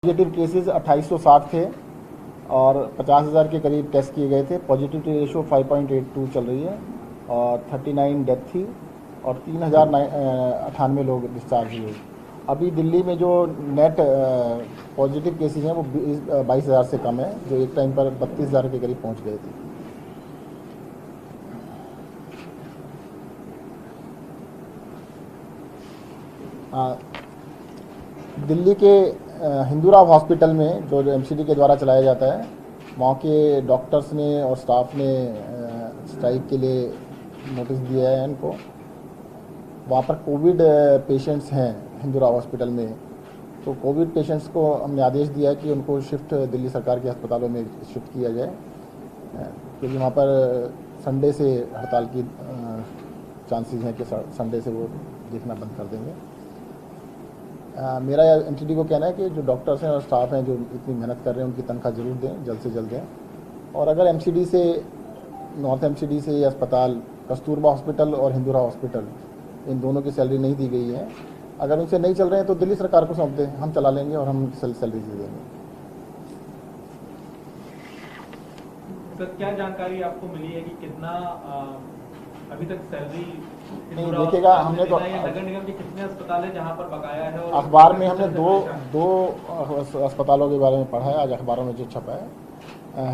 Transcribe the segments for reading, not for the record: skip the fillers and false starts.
Positive cases 2860 थे और 50,000 के करीब टेस्ट किए गए थे। पॉजिटिविटी रेशो 5.82 चल रही है और 39 डेथ थी और 3098 लोग डिस्चार्ज हुए। अभी दिल्ली में जो नेट पॉजिटिव केसेस हैं वो 22,000 से कम है, जो एक टाइम पर 32,000 के करीब पहुंच गए थे। दिल्ली के हिंदूराव हॉस्पिटल में जो एमसीडी के द्वारा चलाया जाता है, वहाँ के डॉक्टर्स ने और स्टाफ ने स्ट्राइक के लिए नोटिस दिया है इनको। वहाँ पर कोविड पेशेंट्स हैं हिंदूराव हॉस्पिटल में, तो कोविड पेशेंट्स को हमने आदेश दिया है कि उनको शिफ्ट दिल्ली सरकार के अस्पतालों में शिफ्ट किया जाए, क्योंकि वहाँ पर संडे से हड़ताल की चांसेस हैं कि संडे से वो देखना बंद कर देंगे। मेरा एमसीडी को कहना है कि जो डॉक्टर्स हैं और स्टाफ हैं जो इतनी मेहनत कर रहे हैं उनकी तनख्वाह जरूर दें, जल्द से जल्द दें। और अगर एमसीडी से, नॉर्थ एमसीडी से ये अस्पताल, कस्तूरबा हॉस्पिटल और हिंदूरा हॉस्पिटल, इन दोनों की सैलरी नहीं दी गई है, अगर उनसे नहीं चल रहे हैं तो दिल्ली सरकार को सौंप दें, हम चला लेंगे और हम सैलरी दे देंगे। सर, क्या जानकारी आपको मिली है कि कितना अभी तक सैलरी नहीं देखिएगा? हमने तो नगर निगम के कितने अस्पताल है जहां पर बकाया है? और अखबार में हमने दो अस्पतालों के बारे में पढ़ा है, आज अखबारों में जो छपा है,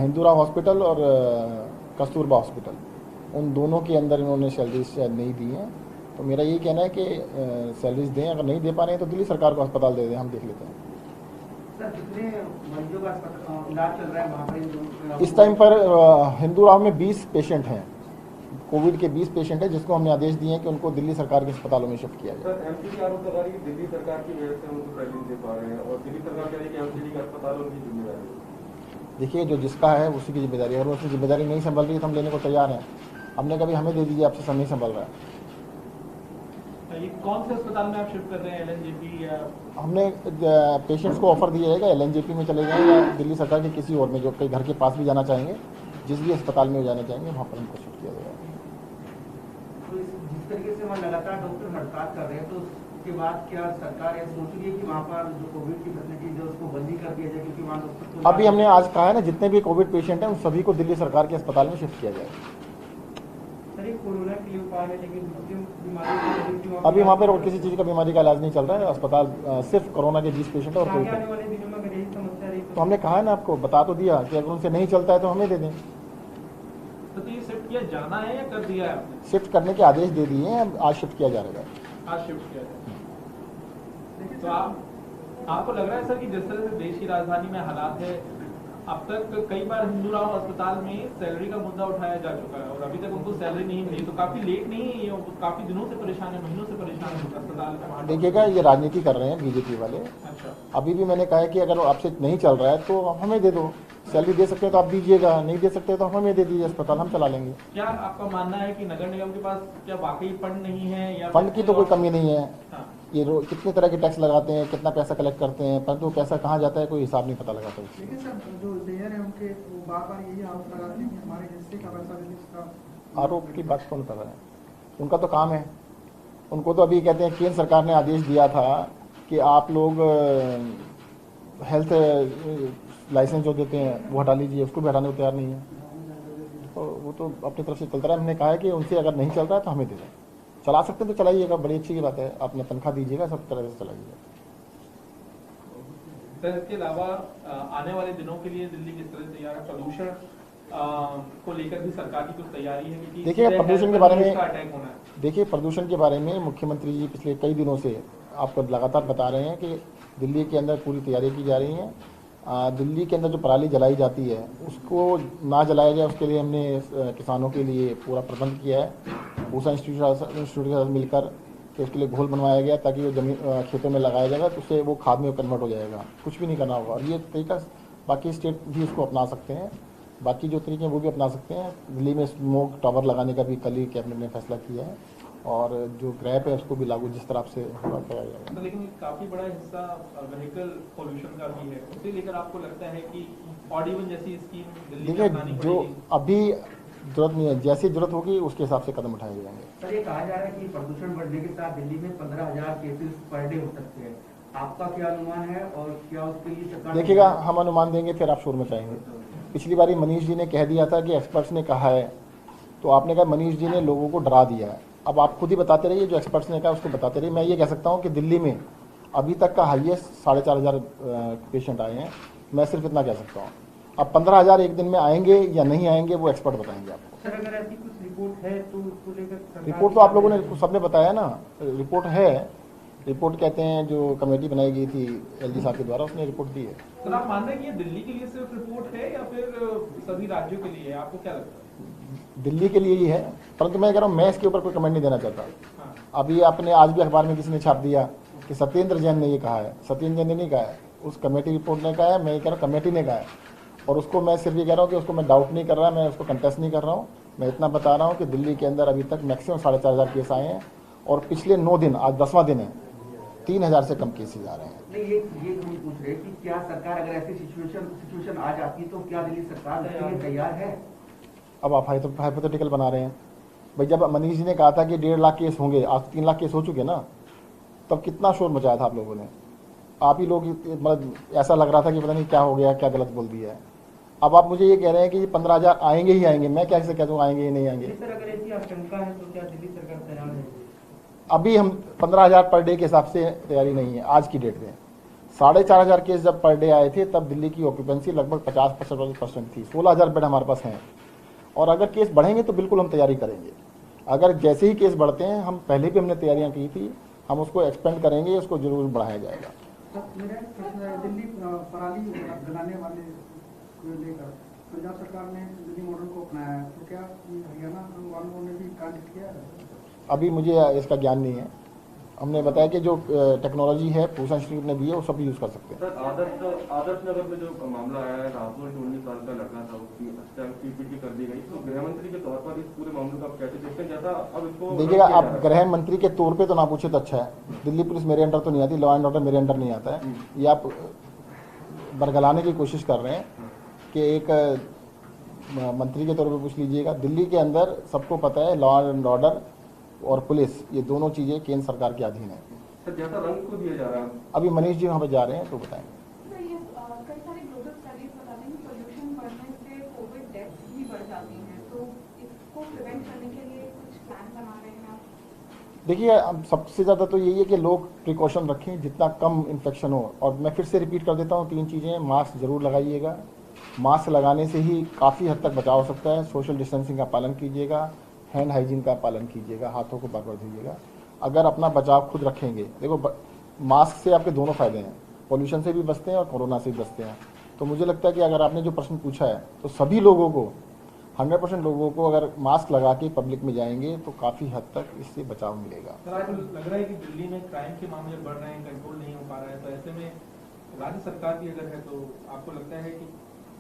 हिंदूरा हॉस्पिटल और कस्तूरबा हॉस्पिटल, उन दोनों के अंदर इन्होंने सैलरीज शायद नहीं दी हैं। तो मेरा यही कहना है कि सैलरीज दें, अगर नहीं दे पा रहे हैं तो दिल्ली सरकार को अस्पताल दे दें, हम देख लेते हैं। सर, कितने मरीजों का इलाज चल रहा है वहाँ पर? इस टाइम पर हिंदूराव में 20 पेशेंट हैं, कोविड के 20 पेशेंट हैं, जिसको हमने आदेश दिए हैं कि उनको दिल्ली सरकार के अस्पतालों में शिफ्ट किया जाए। सर, एमसीडी आरोप लगा रही है कि दिल्ली सरकार की वजह से उनको सैलरी दे पा रहे हैं और दिल्ली सरकार कह रही है कि एमसीडी का अस्पतालों की जिम्मेदारी है। देखिए, जो जिसका है उसी की जिम्मेदारी है, अगर उसकी जिम्मेदारी नहीं संभल रही तो हम लेने को तैयार हैं। हमने कभी हमें दे दीजिए, आपसे सब नहीं संभल रहा है। ये कौन से अस्पताल में आप शिफ्ट कर रहे हैं, एलएनजेपी या? हमने पेशेंट्स को ऑफर दिया जाएगा, एलएनजेपी में चले जाएं या दिल्ली सरकार के किसी और में, जो कई घर के पास भी जाना चाहेंगे, जिस भी अस्पताल में जाना चाहेंगे वहाँ पर उनको शिफ्ट किया जाएगा। तो जिस तरीके से वहाँ लगातार डॉक्टर हड़ताल कर रहे हैं, तो उसके बाद क्या सरकार ये सोच रही है कि वहाँ पर जो कोविड की फैसिलिटीज है उसको बंद ही कर दिया जाए, क्योंकि वहाँ डॉक्टर अभी हमने आज कहा है ना, जितने भी कोविड पेशेंट हैं उन सभी को दिल्ली सरकार के अस्पताल में शिफ्ट किया जाएगा। कोरोना के लिए उपाय है, लेकिन अभी वहाँ पर और किसी चीज़ का बीमारी का इलाज नहीं चल रहा है। अस्पताल सिर्फ कोरोना के 20 पेशेंट है और कोई आने वाले दिनों में अगर यही समस्या रही तो हमने कहा है ना, आपको बता तो दिया कि अगर उनसे नहीं चलता है तो हमें दे दें। तो ये शिफ्ट किया जाना है या कर दिया है आपने? शिफ्ट करने के आदेश दे दिए हैं, आज शिफ्ट किया जा रहा है। आज शिफ्ट किया जाए। तो आपको लग रहा है सर कि जिस तरह से देश की राजधानी में हालात है, अब तक कई बार हिंदूराव अस्पताल में सैलरी का मुद्दा उठाया जा चुका है और अभी तक उनको सैलरी नहीं मिली, तो काफी लेट नहीं है ये? काफी दिनों से परेशान है, महीनों से परेशान है अस्पताल में। देखिएगा, ये राजनीति कर रहे हैं बीजेपी वाले। अच्छा, अभी भी मैंने कहा है कि अगर आपसे नहीं चल रहा है तो हमें दे दो, सैलरी दे सकते हो तो आप दीजिएगा, नहीं दे सकते तो हमें दे दीजिए, अस्पताल हम चला लेंगे। क्या आपका मानना है कि नगर निगम के पास क्या वाकई फंड नहीं है या फंड की तो कोई कमी नहीं है। हाँ। ये कितने तरह के टैक्स लगाते हैं, कितना पैसा कलेक्ट करते हैं, परंतु पैसा कहाँ जाता है कोई हिसाब नहीं पता लगाता। लेकिन सर, जो मेयर है उनके वो बार-बार यही आरोप लगाते हैं कि हमारे हिस्से का पैसा दिल्ली का। आरोप की बात कौन कर रहा है? उनका तो काम है। उनको तो अभी कहते हैं केंद्र सरकार ने आदेश दिया था कि आप लोग हेल्थ लाइसेंस जो देते हैं वो हटा लीजिए, उसको भी हटाने को तैयार नहीं है। तो वो तो अपनी तरफ से चलता रहा है। हमने कहा है कि उनसे अगर नहीं चल रहा है तो हमें दे दें, चला सकते हैं तो चलाइएगा, बड़ी अच्छी की बात है, अपना तनख्वाह दीजिएगा, सब तरह से चलाइएगा। सर, इसके अलावा आने वाले दिनों के लिए दिल्ली किस तरह तैयार है? प्रदूषण को लेकर भी सरकार की कुछ तैयारी है? क्योंकि देखिए, प्रदूषण के बारे में अटैक होना है। देखिए, प्रदूषण के बारे में मुख्यमंत्री जी पिछले कई दिनों से आपको लगातार बता रहे हैं कि दिल्ली के अंदर पूरी तैयारी की जा रही है। दिल्ली के अंदर जो पराली जलाई जाती है उसको ना जलाया जाए, उसके लिए हमने किसानों के लिए पूरा प्रबंध किया है। पूसा इंस्टीट्यूट के साथ मिलकर कि उसके लिए घोल बनवाया गया ताकि वो जमीन खेतों में लगाया जाएगा तो उससे वो खाद में कन्वर्ट हो जाएगा, कुछ भी नहीं करना होगा। और ये तरीका बाकी स्टेट भी इसको अपना सकते हैं, बाकी जो तरीके हैं वो भी अपना सकते हैं। दिल्ली में स्मोक टावर लगाने का भी कल ही कैबिनेट ने फैसला किया है और जो ग्रैप है उसको भी लागू जिस तरह से होगा किया जाएगा। तो लेकिन काफी बड़ा हिस्सा व्हीकल पोल्यूशन का भी है, उसे लेकर आपको लगता है कि ऑड इवन जैसी स्कीम दिल्ली में अपनानी देखिए, जो पड़ेगी? अभी जरूरत नहीं है, जैसी जरूरत होगी उसके हिसाब से कदम उठाए जाएंगे। सर, ये कहा जा रहा है कि प्रदूषण बढ़ने के साथ दिल्ली में 15,000 केसेस पर डे हो सकते हैं, आपका क्या अनुमान है और क्या उसके लिए सरकार देखिएगा, हम अनुमान देंगे फिर आप शोर मचाएंगे। पिछली बारी मनीष जी ने कह दिया था कि एक्सपर्ट्स ने कहा है, तो आपने कहा मनीष जी ने लोगों को डरा दिया है। अब आप खुद ही बताते रहिए, जो एक्सपर्ट्स ने कहा उसको बताते रहिए। मैं ये कह सकता हूँ कि दिल्ली में अभी तक का हाईएस्ट 4,500 पेशेंट आए हैं, मैं सिर्फ इतना कह सकता हूँ। अब 15,000 एक दिन में आएंगे या नहीं आएंगे वो एक्सपर्ट बताएंगे आपको। सर अगर ऐसी कुछ रिपोर्ट है तो उसको लेकर सरकार- रिपोर्ट तो आप लोगों ने सबने बताया ना, रिपोर्ट है। रिपोर्ट कहते हैं जो कमेटी बनाई गई थी एलजी साहब के द्वारा, उसने रिपोर्ट दी है। सर आप मान रहे हैं कि ये दिल्ली के लिए सिर्फ रिपोर्ट है या फिर सभी राज्यों के लिए है, आपको क्या लगता है? दिल्ली के लिए ही है, परंतु मैं कह रहा हूँ मैं इसके ऊपर कोई कमेंट नहीं देना चाहता। हाँ। अभी आपने आज भी अखबार में किसी ने छाप दिया कि सत्येंद्र जैन ने ये कहा है। सत्येंद्र जैन ने नहीं कहा है, उस कमेटी रिपोर्ट ने कहा है। मैं ये कह रहा हूँ कमेटी ने कहा है, और उसको मैं सिर्फ ये कह रहा हूँ कि उसको मैं डाउट नहीं कर रहा, मैं उसको कंटेस्ट नहीं कर रहा हूँ। मैं इतना बता रहा हूँ कि दिल्ली के अंदर अभी तक मैक्सिमम 4,500 केस आए हैं, और पिछले 9 दिन, आज 10वां दिन है, 3,000 से कम केसेज आ रहे हैं। नहीं, ये हम पूछ रहे हैं कि क्या सरकार अगर ऐसी सिचुएशन आ जाती तो क्या दिल्ली सरकार उसके लिए तैयार है? अब आप हाइपोथेटिकल बना रहे हैं भाई। जब मनीष जी ने कहा था कि 1.5 लाख केस होंगे, आज 3 लाख केस हो चुके ना, तब कितना शोर मचाया था आप लोगों ने। आप ही लोग, मतलब ऐसा लग रहा था कि पता नहीं क्या हो गया, क्या गलत बोल दिया है। अब आप मुझे ये कह रहे हैं कि 15,000 आएंगे ही आएंगे, मैं कैसे कह दूँ आएंगे ही नहीं आएंगे। सर अगर ऐसी आशंका है तो क्या दिल्ली सरकार तैयार है? अभी हम 15,000 पर डे के हिसाब से तैयारी नहीं है आज की डेट में। 4,500 केस जब पर डे आए थे तब दिल्ली की ऑक्यूपेंसी लगभग 50% थी। 16,000 बेड हमारे पास हैं, और अगर केस बढ़ेंगे तो बिल्कुल हम तैयारी करेंगे। अगर जैसे ही केस बढ़ते हैं, हम पहले भी हमने तैयारियां की थी, हम उसको एक्सपेंड करेंगे, उसको जरूर बढ़ाया जाएगा। मेरा एक प्रश्न है, दिल्ली पराली जलाने वाले को लेकर पंजाब सरकार ने दिल्ली मॉडल को अपनाया है, तो क्या हरियाणा वालों ने भी कांड किया है? अभी मुझे इसका ज्ञान नहीं है। हमने बताया कि जो टेक्नोलॉजी है भूषण श्री ने दी है, वो सब यूज कर सकते हैं। सर आदर्श नगर में जो मामला आया है, राहुल जो 19 साल का लड़का था, उसकी हत्या पीपीटी कर दी गई, तो गृह मंत्री के तौर पर इस पूरे मामले को आप कैसे देखते हैं? जैसा अब इसको देखिएगा, आप गृह मंत्री के तौर पे तो ना पूछे तो अच्छा है। दिल्ली पुलिस मेरे अंडर तो नहीं आती, लॉ एंड ऑर्डर मेरे अंडर नहीं आता है। ये आप बरगलाने की कोशिश कर रहे हैं कि एक मंत्री के तौर पे पूछ लीजिएगा। दिल्ली के अंदर सबको पता है लॉ एंड ऑर्डर और पुलिस, ये दोनों चीज़ें केंद्र सरकार के अधीन है। सर जैसा रंग को दिया जा रहा है, अभी मनीष जी वहाँ पे जा रहे हैं तो बताएंगे। सर ये कई सारे ग्लोबल स्टडीज बताते हैं कि पोल्यूशन बढ़ने से कोविड डेथ्स भी बढ़ जाती हैं, तो इसको प्रिवेंट करने के लिए कुछ प्लान बना रहे हैं आप? देखिए, अब सबसे ज़्यादा तो यही है कि लोग प्रिकॉशन रखें, जितना कम इन्फेक्शन हो। और मैं फिर से रिपीट कर देता हूँ 3 चीज़ें। मास्क ज़रूर लगाइएगा, मास्क लगाने से ही काफ़ी हद तक बचाव हो सकता है। सोशल डिस्टेंसिंग का पालन कीजिएगा, हैंड हाइजीन का पालन कीजिएगा, हाथों को बार बार धोइएगा। अगर अपना बचाव खुद रखेंगे, देखो मास्क से आपके दोनों फायदे हैं, पोल्यूशन से भी बचते हैं और कोरोना से भी बचते हैं। तो मुझे लगता है कि अगर आपने जो प्रश्न पूछा है, तो सभी लोगों को, 100% लोगों को अगर मास्क लगा के पब्लिक में जाएंगे तो काफ़ी हद तक इससे बचाव मिलेगा। सर आपको लग रहा है कि दिल्ली में क्राइम के मामले बढ़ रहे हैं, कंट्रोल नहीं हो पा रहा है, तो ऐसे में राज्य सरकार भी अगर है तो आपको लगता है कि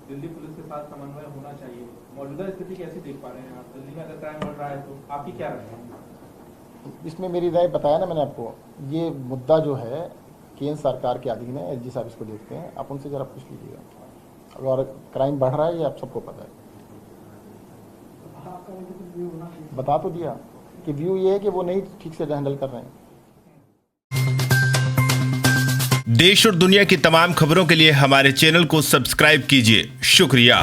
दिल्ली पुलिस के साथ समन्वय होना चाहिए? मौजूदा स्थिति कैसी देख पा रहे हैं आप? दिल्ली में अगर क्राइम बढ़ रहा है तो आपकी क्या राय है? इसमें मेरी राय बताया ना मैंने आपको, ये मुद्दा जो है केंद्र सरकार के अधीन है। एलजी साहब इसको देखते हैं, आप उनसे जरा पूछ लीजिएगा। और क्राइम बढ़ रहा है ये आप सबको पता है। आपका वैसे कुछ व्यू होना चाहिए। बता तो दिया कि व्यू ये है कि वो नहीं ठीक से हैंडल कर रहे हैं। देश और दुनिया की तमाम खबरों के लिए हमारे चैनल को सब्सक्राइब कीजिए। शुक्रिया।